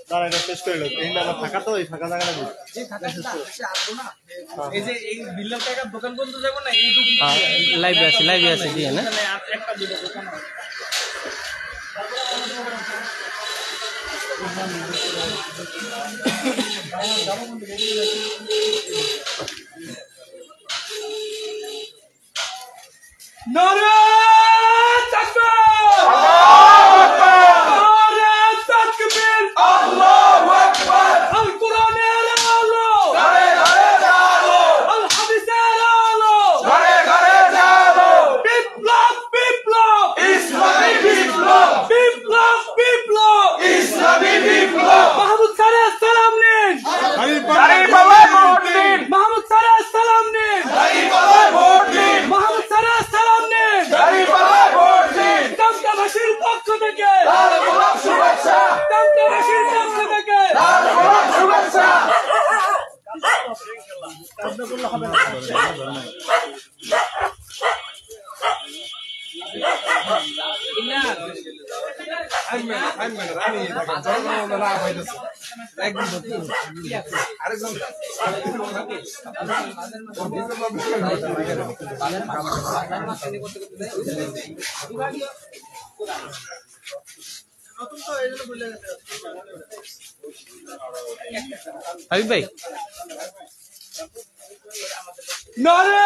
তারা এটা শেষ করে লোক এই না ফাঁকা তো ওই ফাঁকা জায়গাটা দিই এই যে এই বিল্লাল টাকার দোকান বন্ধ যাব না এই লাইভে আছে দিয়ে না একটা দুটো দোকান নারে হাবিব ভাই নারে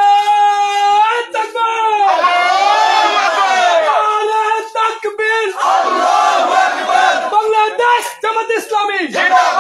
তাকবীর নারে তাকবীর আল্লাহু আকবার বাংলাদেশ জামাত ইসলামী জিন্দাবাদ